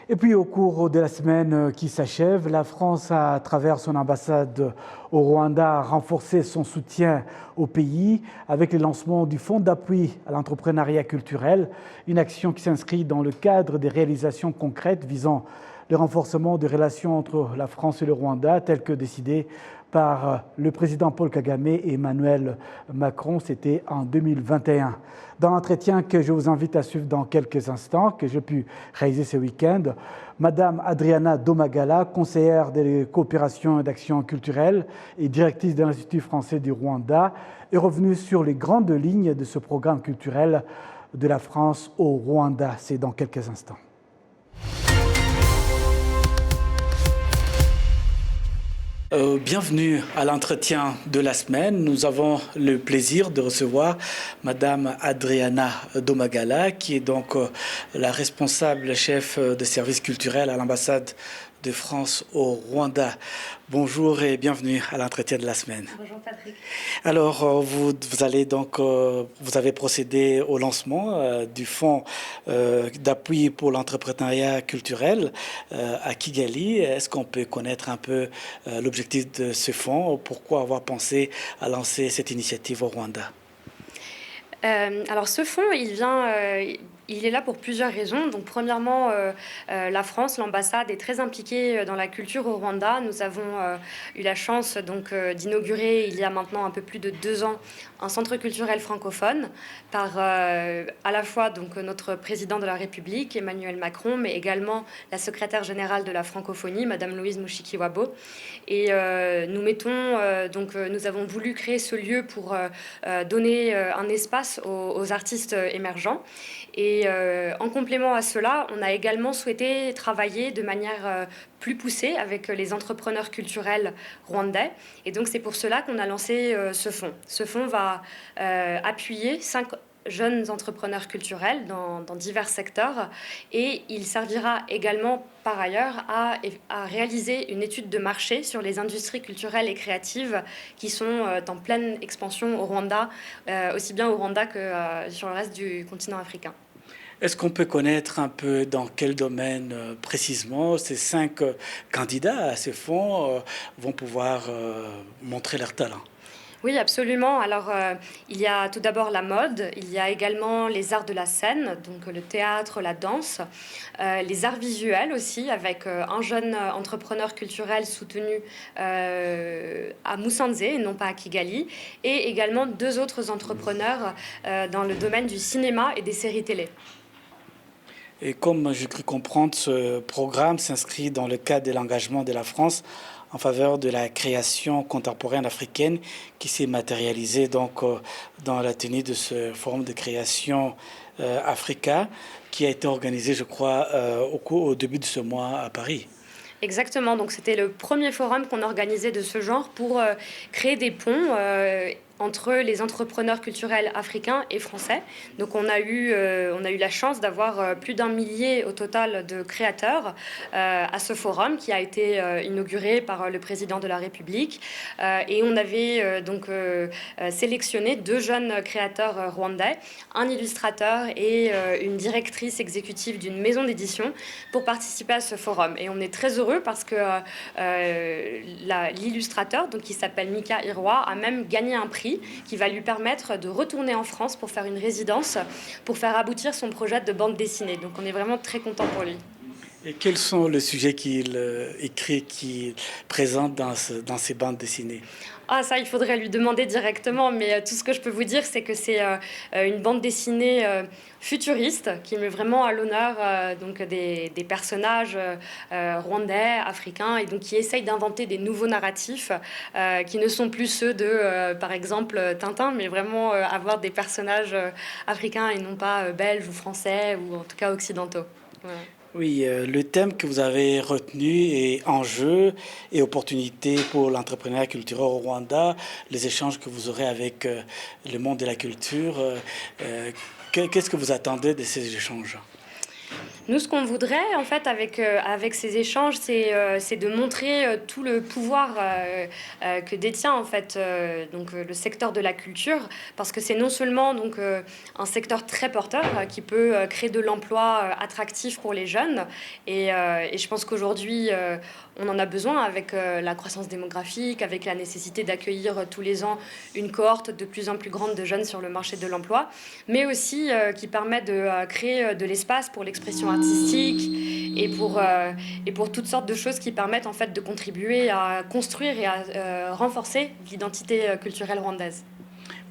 Et puis au cours de la semaine qui s'achève, la France, à travers son ambassade au Rwanda, a renforcé son soutien au pays avec le lancement du Fonds d'appui à l'entrepreneuriat culturel, une action qui s'inscrit dans le cadre des réalisations concrètes visant le renforcement des relations entre la France et le Rwanda, tel que décidé par le président Paul Kagame et Emmanuel Macron, c'était en 2021. Dans l'entretien que je vous invite à suivre dans quelques instants, que j'ai pu réaliser ce week-end, Madame Adriana Domagala, conseillère de coopération et d'action culturelle et directrice de l'Institut français du Rwanda, est revenue sur les grandes lignes de ce programme culturel de la France au Rwanda. C'est dans quelques instants. Bienvenue à l'entretien de la semaine. Nous avons le plaisir de recevoir Madame Adriana Domagala, qui est donc la responsable chef de service culturel à l'ambassade de France au Rwanda. Bonjour et bienvenue à l'entretien de la semaine. Bonjour Patrick. Alors, vous avez procédé au lancement du fonds d'appui pour l'entrepreneuriat culturel à Kigali. Est-ce qu'on peut connaître un peu l'objectif de ce fonds? Pourquoi avoir pensé à lancer cette initiative au Rwanda? Alors ce fonds, il est là pour plusieurs raisons. Donc premièrement, la France, l'ambassade est très impliquée dans la culture au Rwanda. Nous avons eu la chance d'inaugurer il y a maintenant un peu plus de 2 ans un centre culturel francophone par à la fois notre président de la République, Emmanuel Macron, mais également la secrétaire générale de la francophonie, Madame Louise Mushikiwabo. Et nous avons voulu créer ce lieu pour donner un espace aux artistes émergents. Et en complément à cela, on a également souhaité travailler de manière plus poussée avec les entrepreneurs culturels rwandais. Et donc c'est pour cela qu'on a lancé ce fonds. Ce fonds va appuyer 5 jeunes entrepreneurs culturels dans divers secteurs, et il servira également par ailleurs à réaliser une étude de marché sur les industries culturelles et créatives qui sont en pleine expansion au Rwanda, aussi bien au Rwanda que sur le reste du continent africain. Est-ce qu'on peut connaître un peu dans quel domaine précisément ces 5 candidats à ce fonds vont pouvoir montrer leur talent? Oui, absolument. Alors, il y a tout d'abord la mode, il y a également les arts de la scène, donc le théâtre, la danse, les arts visuels aussi, avec un jeune entrepreneur culturel soutenu à Musanze, et non pas à Kigali, et également 2 autres entrepreneurs dans le domaine du cinéma et des séries télé. Et comme j'ai cru comprendre, ce programme s'inscrit dans le cadre de l'engagement de la France en faveur de la création contemporaine africaine qui s'est matérialisée donc dans la tenue de ce forum de création Africa qui a été organisé, je crois, au début de ce mois à Paris. Exactement, donc c'était le premier forum qu'on organisait de ce genre pour créer des ponts entre les entrepreneurs culturels africains et français. Donc on a eu la chance d'avoir plus d'1 millier au total de créateurs à ce forum qui a été inauguré par le président de la République. Et on avait sélectionné 2 jeunes créateurs rwandais, un illustrateur et une directrice exécutive d'une maison d'édition pour participer à ce forum. Et on est très heureux parce que l'illustrateur, qui s'appelle Mika Irwa, a même gagné un prix qui va lui permettre de retourner en France pour faire une résidence, pour faire aboutir son projet de bande dessinée. Donc on est vraiment très content pour lui. Et quels sont les sujets qu'il écrit, qu'il présente dans ces bandes dessinées? Ah, ça, il faudrait lui demander directement, mais tout ce que je peux vous dire, c'est que c'est une bande dessinée futuriste qui met vraiment à l'honneur des personnages rwandais, africains, et donc qui essaye d'inventer des nouveaux narratifs qui ne sont plus ceux de, par exemple, Tintin, mais vraiment avoir des personnages africains et non pas belges ou français ou en tout cas occidentaux. Voilà. Oui, le thème que vous avez retenu est enjeux et opportunités pour l'entrepreneuriat culturel au Rwanda, les échanges que vous aurez avec le monde de la culture. Qu'est-ce que vous attendez de ces échanges? Nous, ce qu'on voudrait, en fait, avec ces échanges, c'est de montrer tout le pouvoir que détient, en fait, le secteur de la culture, parce que c'est non seulement un secteur très porteur qui peut créer de l'emploi attractif pour les jeunes, et je pense qu'aujourd'hui, on en a besoin avec la croissance démographique, avec la nécessité d'accueillir tous les ans une cohorte de plus en plus grande de jeunes sur le marché de l'emploi, mais aussi qui permet de créer de l'espace pour l'expression artistique et pour toutes sortes de choses qui permettent en fait de contribuer à construire et à renforcer l'identité culturelle rwandaise.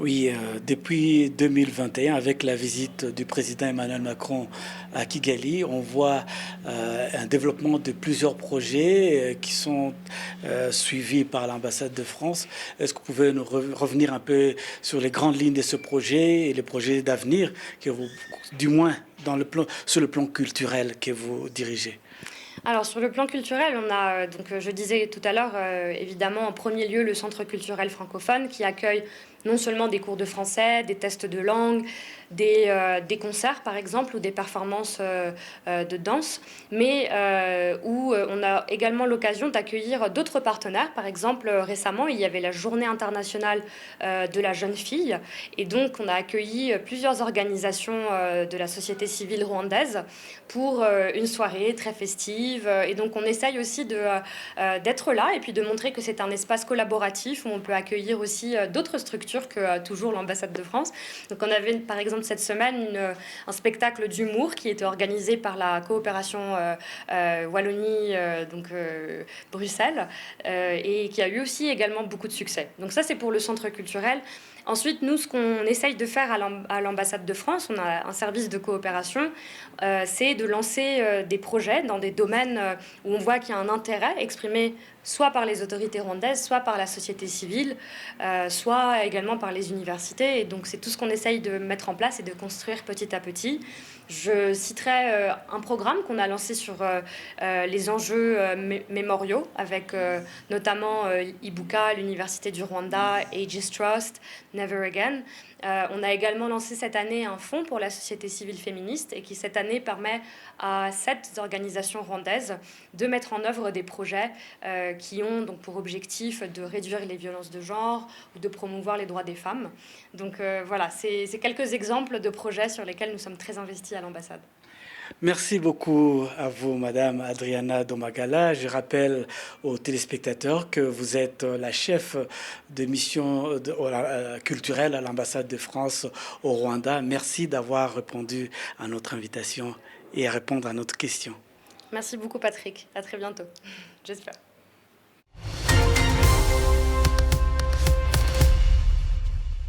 Oui, depuis 2021, avec la visite du président Emmanuel Macron à Kigali, on voit un développement de plusieurs projets qui sont suivis par l'ambassade de France. Est-ce que vous pouvez nous revenir un peu sur les grandes lignes de ce projet et les projets d'avenir, que vous, du moins sur le plan culturel que vous dirigez? Alors sur le plan culturel, on a, je disais tout à l'heure, évidemment en premier lieu le Centre culturel francophone qui accueille non seulement des cours de français, des tests de langue, des concerts par exemple ou des performances de danse, mais où on a également l'occasion d'accueillir d'autres partenaires. Par exemple, récemment, il y avait la Journée internationale de la jeune fille, et donc on a accueilli plusieurs organisations de la société civile rwandaise pour une soirée très festive. Et donc on essaye aussi d'être là et puis de montrer que c'est un espace collaboratif où on peut accueillir aussi d'autres structures que toujours l'ambassade de France. Donc on avait par exemple cette semaine un spectacle d'humour qui était organisé par la coopération Wallonie-Bruxelles et qui a eu aussi également beaucoup de succès. Donc ça c'est pour le centre culturel. Ensuite, nous, ce qu'on essaye de faire à l'ambassade de France, on a un service de coopération, c'est de lancer des projets dans des domaines où on voit qu'il y a un intérêt exprimé soit par les autorités rwandaises, soit par la société civile, soit également par les universités. Et donc, c'est tout ce qu'on essaye de mettre en place et de construire petit à petit. Je citerai un programme qu'on a lancé sur les enjeux mémoriaux, avec notamment Ibuka, l'Université du Rwanda, Aegis Trust, Never Again. On a également lancé cette année un fonds pour la société civile féministe et qui cette année permet à 7 organisations rwandaises de mettre en œuvre des projets qui ont donc pour objectif de réduire les violences de genre ou de promouvoir les droits des femmes. Donc voilà, c'est quelques exemples de projets sur lesquels nous sommes très investis à l'ambassade. Merci beaucoup à vous, Madame Adriana Domagala. Je rappelle aux téléspectateurs que vous êtes la chef de mission culturelle à l'ambassade de France au Rwanda. Merci d'avoir répondu à notre invitation et à répondre à notre question. Merci beaucoup, Patrick. À très bientôt, j'espère.